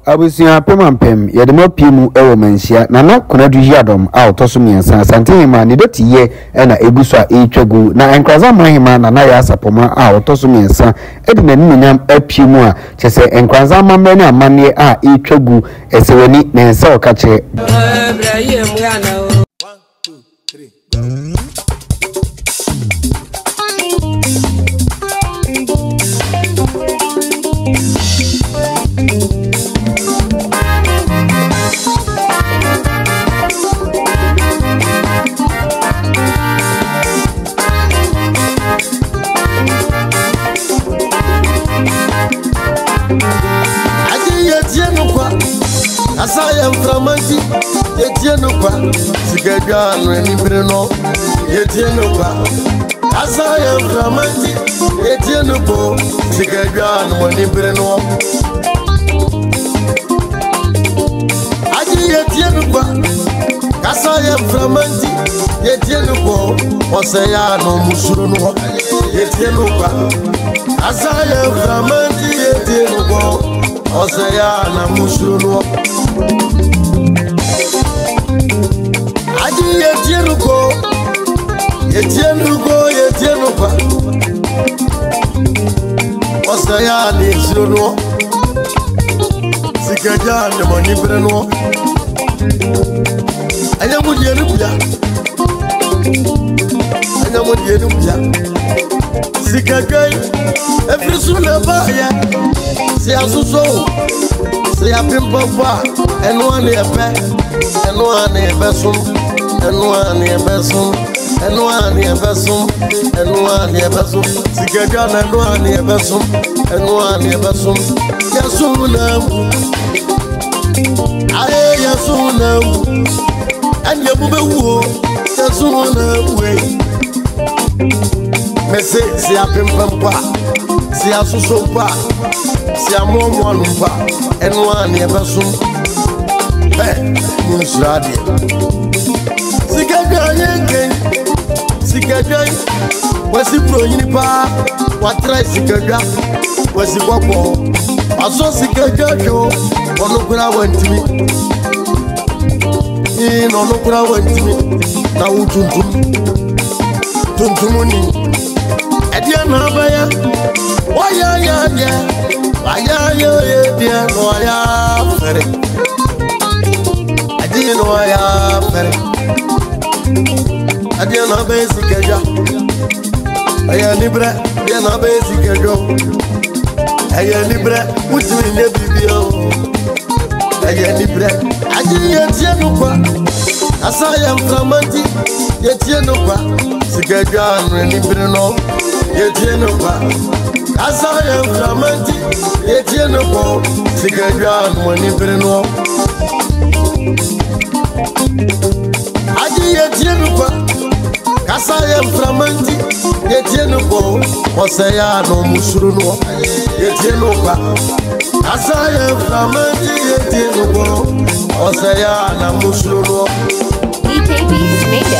Abusia pemampem yedemo piemu ewo mensia na Konadu Yiadom a otoso miensa Asante hima ni Dɔteyie na eguso a etwagu na enkraza mahima na ya asapoma a otoso miensa edi na ninyam apiemu a chese enkraza mambe ne amane a etwagu esewani na ensa okache Asaya mframanti yetieno kwa sigagwa no enibre no yetieno kwa Asaya mframanti yetieno kwa sigagwa no enibre no Aji yetieno kwa Asaya mframanti yetieno kwa Osei no musuru no yetieno kwa Asaya mframanti yetieno kwa Osei na musuru no Aji yetienu kwa Osei ni musuru no Sikaja ni manibre no Anyamu dienu bia Sikagai Efrisu na baya Si asuso Si apimpa Enwane epe Enwane ebesum Sikaga na enwane ebesum Yasu na Aye yasu na Anya bube wo Yasu na we Mese si apimpa Si asuso pa Si amomo pa Enwane ebesum Musradi Sikaga yenke Sikaga Wasi pro yinipa Watra sikaga Wasi kwapo Aso sikaga yo Onokura wantimi Onokura wantimi Na Tuntumuni Edia na abaya Waya Edia no aya fere Adino aya fere Adia na basic eja Aya libre Adia na basic ejo Aya libre Mutimi ne bibio Aya libre Adi yetienu kwa Asaya mframanti Yetienu kwa Sikaja no libre no Yetienu kwa Asaya mframanti Yetienu kwa Sikaja no libre no Aji yetienu kwa Asaya mframanti Yetienu kwa Osei no musuru no Yetienu kwa Asaya mframanti Yetienu kwa Osei na musuru no DJ Beats made it.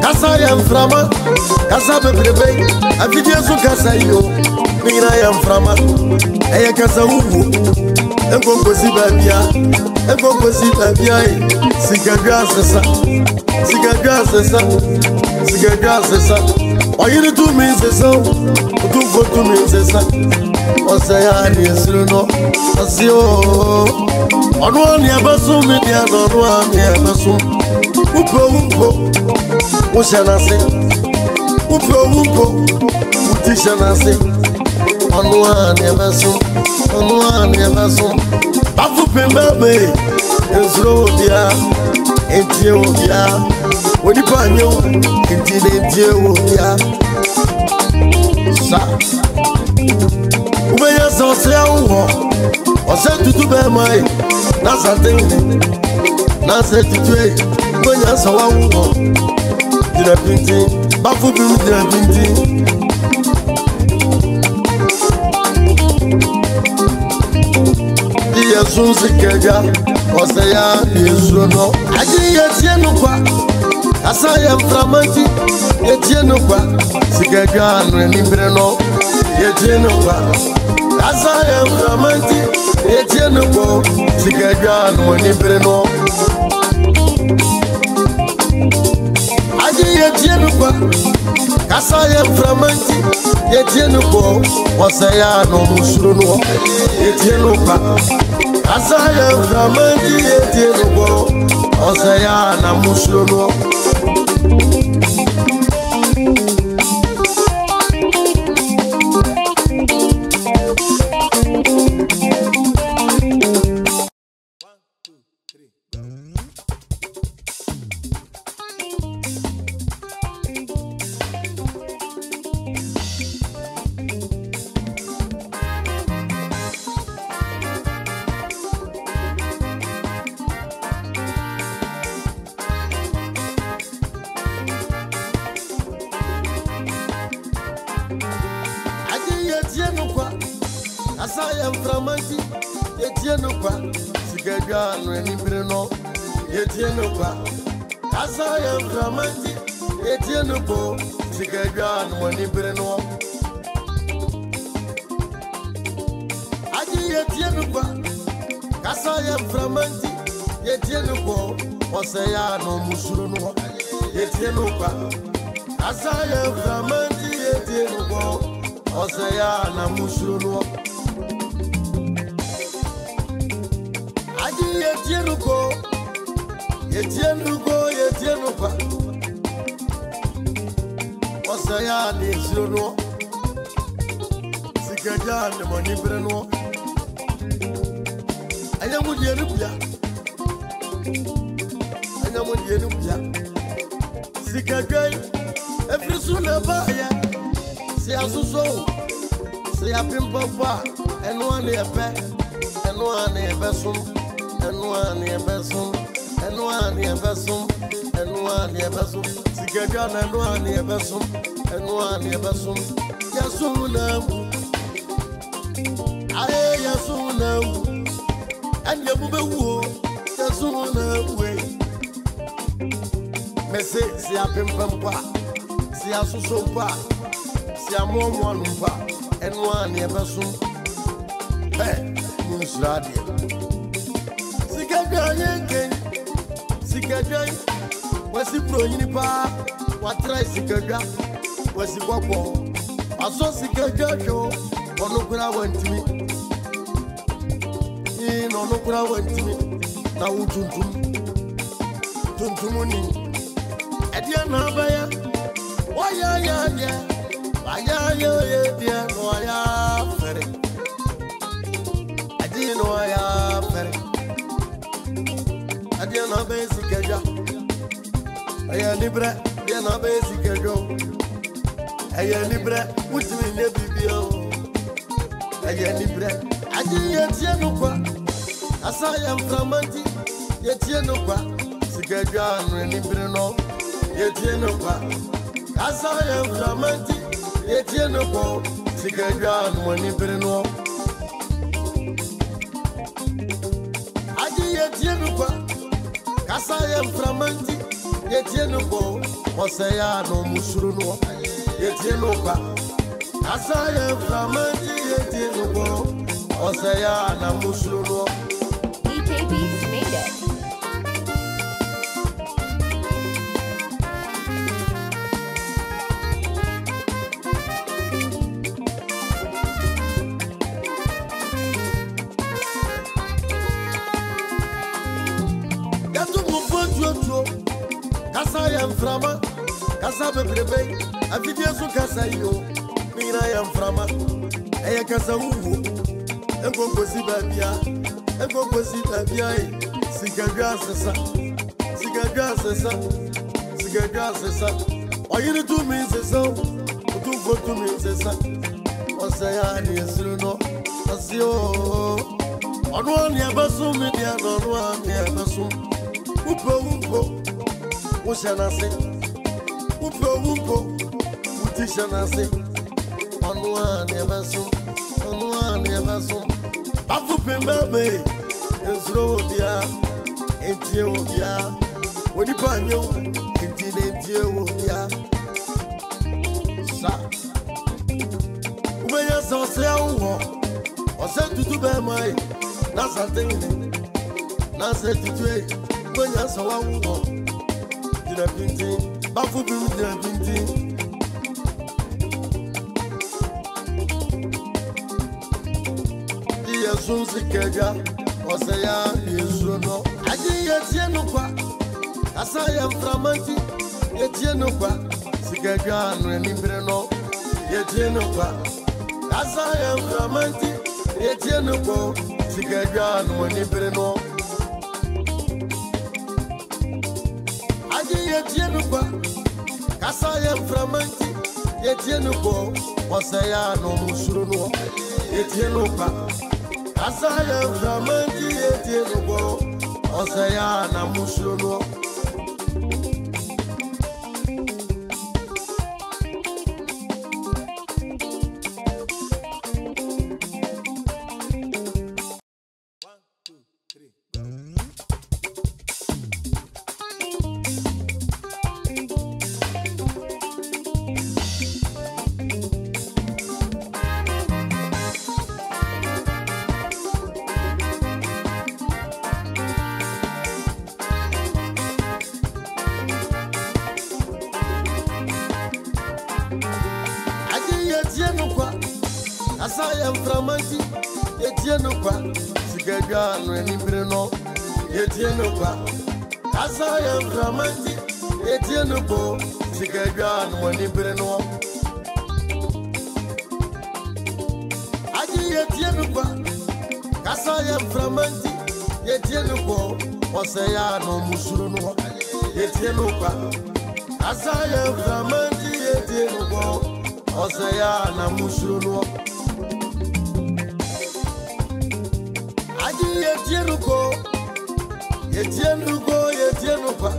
Kasa ya mframa, kasa bebrebe, avidie su kasa yo, mina ya mframa, eye kasa uwu, enkonkosi babia, Sikaga sesa, oyiri tu mi sesa, Otumfour tu mi sesa, Osei ni esuru no, asio, onu ni abasu mi dia, onu ni abasu, upo. Ushanase, upo, utishanase. Onuani ebasu. Bafu pembe, ezro dia, entie obia. Wodi panyo, entie obia. Sa. Ubeya so Osei uwo. Osei Tutu be mai. Na Asante. Na se Tutu e. Ubeya so uwo. Dina pinti, bafu dina pinti. Yasun Sikaja, Osei, Yesuno, Aji Yetienukwa, Asaya Framanti, Yetienukwa, Sikaja, Nibreno, Yetienukwa, Asaya Framanti, Yetienukwa, Sikaja, Nibreno, Aji Yetienukwa, Asaya Framanti, Yetienukwa, Osei, no Musuno, Yetienukwa. Asaya Framanti Yetienukwa, Osei na Musuno. Asaya Framanti Yetienukwa, Sikaja, Nibreno, Yetienukwa. Asaya Framanti Yetienukwa, Sikaja, Nibreno. Aji Yetienukwa, Asaya Framanti Yetienukwa, Osei no Musuno, Yetienukwa. Asaya Framanti Yetienukwa, Osei na Musuno. Yetienukwa, Yetienukwa, Yetienukwa, Osei ni Suno, Sikaja ni Nibreno. Ayamu Yenubia, Ayamu Yenubia, Sikaja, every sooner buyer, see a so, see a pimple, and one a pet, and one a vessel. And one a vessel, and one a vessel, and one a vessel, Sikaja, and one a vessel, and one a vessel. Yasuna, I Yasuna, and Yabu, Yasuna way. Message, see a pimpa, see a so pa, see a more one pa, and one a vessel. Hey, Musradia. Sikaja, was he pro unipa? What try Sikaja? Was he guapo? I saw Sikaja show, or no good I went to me. No, no good I went to me. Now, Tuntumuni. At the end of the why, yeah, no, I am ferry. I didn't know I am ferry. I didn't know basic job. I am Libra, then a basic job. I am Libra, which means a BBO. I am Libra, I didn't Yetienukwa. Asaya Framanti Yetienukwa, Sikaja, Nibreno, Yetienukwa. Asaya Framanti Yetienukwa, Sikaja, Nibreno. Aji Yetienukwa. Asaya Framanti Yetienukwa, Osei no Musuno, Yetienukwa. Asaya Framanti Yetienukwa, Osei na Musuno. DJB's made it. Kasa yam frama, kasa bebrebe, afidie so kasa yo, mina yam frama, eya kasa wuwo, enkokosi babia, Sikaja sesa, oyiri tu mi sesa, Otumfour tu mi sesa, Osei ni Yesuno, Osio, onwa ni abasu mi dia, onwa ni abasu, upo. Ushanase, upo, utishanase. On one ever soon. Bafu pimbabe, ensuro bia entie wo bia woni panyo entie wo bia sa umenya so se awo Osei tutu be mai na Asante na se tutu e umenya so awo dina pinti bafu bi dina pinti Yesu sikeja Osei ya Yesu no aji yetie no kwa asa ya mframanti yetie no kwa sikeja no nimbre no yetie no kwa asa ya mframanti yetie no kwa sikeja no nimbre no aji yetie no kwa asa ya mframanti yetie no kwa Osei ya no musuru no yetie no kwa Asaya Framanti Etieno Osei na Mushuno Asaya Framanti Etieno kwa sikeja no nimbre no Etieno kwa Asaya Framanti Etieno kwa sikeja no nimbre no Aji Etieno kwa Asaya Framanti Etieno kwa Osei no musuru no Etieno kwa Asaya Framanti Etieno kwa Osei na musuru no Yetienuko kwa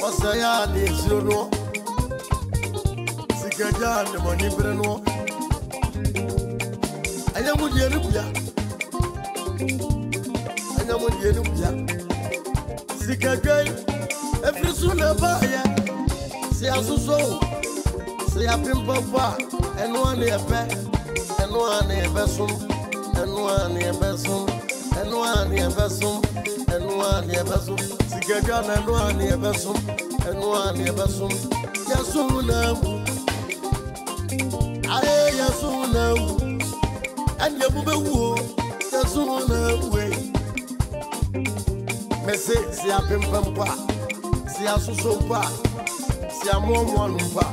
Osei ni zero sikeja ni moni breno anyamu dienu bia sikeja efrisu na baye si asuso si apimpa pa eno ane epe sikeja na eno ane ebesum yasunamu aye yasunamu anya bubewu yasunamu we mese si apempampa si asusompa si amomonumpa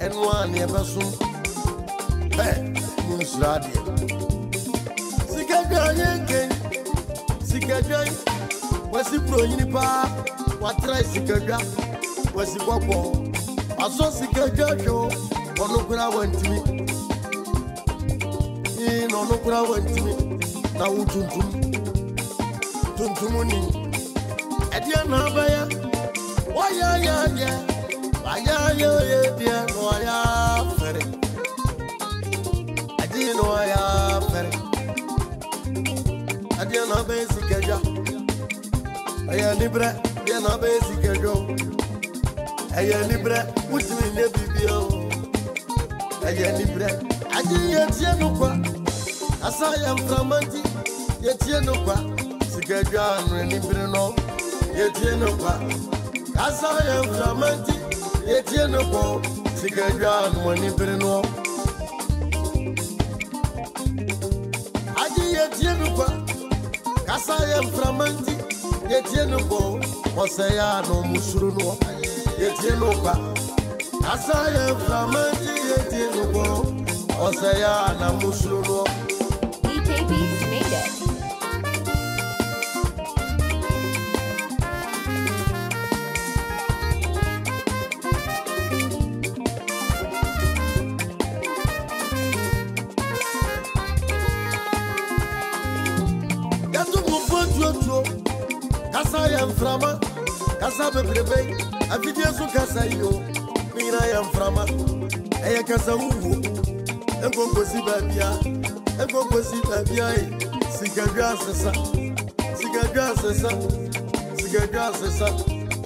eno ane ebesum musradi sikeja yenke sikeja wasi proyini pa watra sikeja wasi popo aso sikeja jo onokura wantimi onokura wantimi na tuntumuni edia na baya waya dia no ya fere adino ya fere adia na baya sikeja aya libre dia na baya sikeja aya libre utimi ne bibio aya libre adi yetienu kwa asaya mframanti yetienu kwa sikeja no libre no yetienu kwa asaya mframanti yetienu kwa sikeja no libre no adi yetienu kwa asaya mframanti yetienu kwa Osei no musuru no yetienu kwa asaya mframanti yetienu kwa Osei na musuru no EKB's made it. Kasa ya mframa, kasa bebrebe, afidie so kasa yo, mira ya mframa, eya kasa uwo, engongosi babia, ego kwesi tabia sika gasesa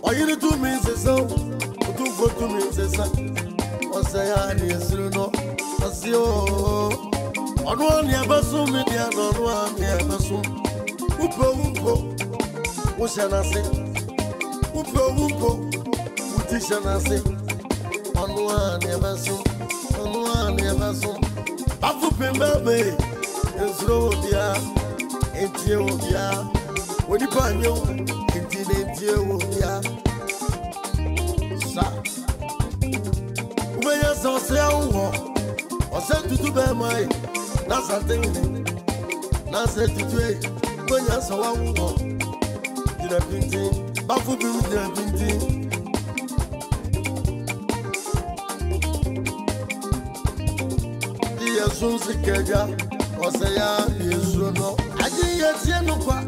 oyiri tu mi sesa Otumfour tu mi sesa Osei ani esuru no asio onu ani abasu mi dia no onu ani abasu upo ushanase upo utishanase onu ani abasu afu pembe esuru dia entie obia wodi panyo entie obia sa ubeya so se awo Osei tutu be mai na Asante na se tutu ubeya so awo dina pinti bafu bi dina pinti Yesu sikeja Osei Yesu no aji yetie no kwa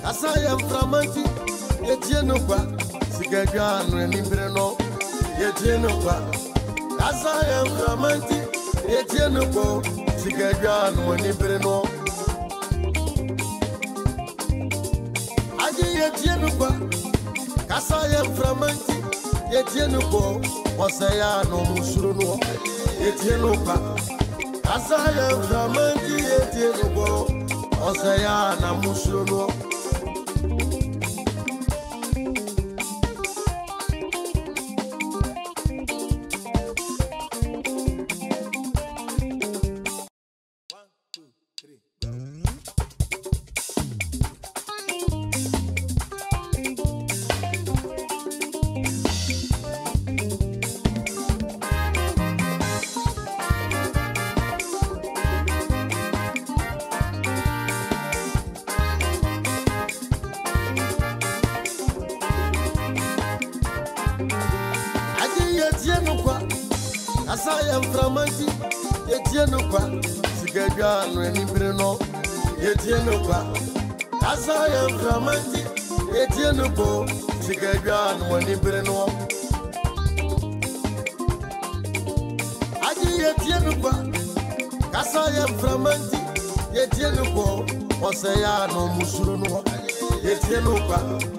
asa ya mframanti yetie no kwa sikeja no nibre no yetie no kwa asa ya mframanti yetie no kwa sikeja no nibre no aji yetie no kwa asa ya mframanti yetie no kwa Osei no musuru no yetie no kwa Asaya Asante yetie no Osei na musuro no Asaya mframanti yetie no kwa sikeja no nibre no yetie no kwa Asaya mframanti yetie no kwa sikeja no nibre no aji yetie no kwa Asaya mframanti yetie no kwa Osei no musuru no yetie no kwa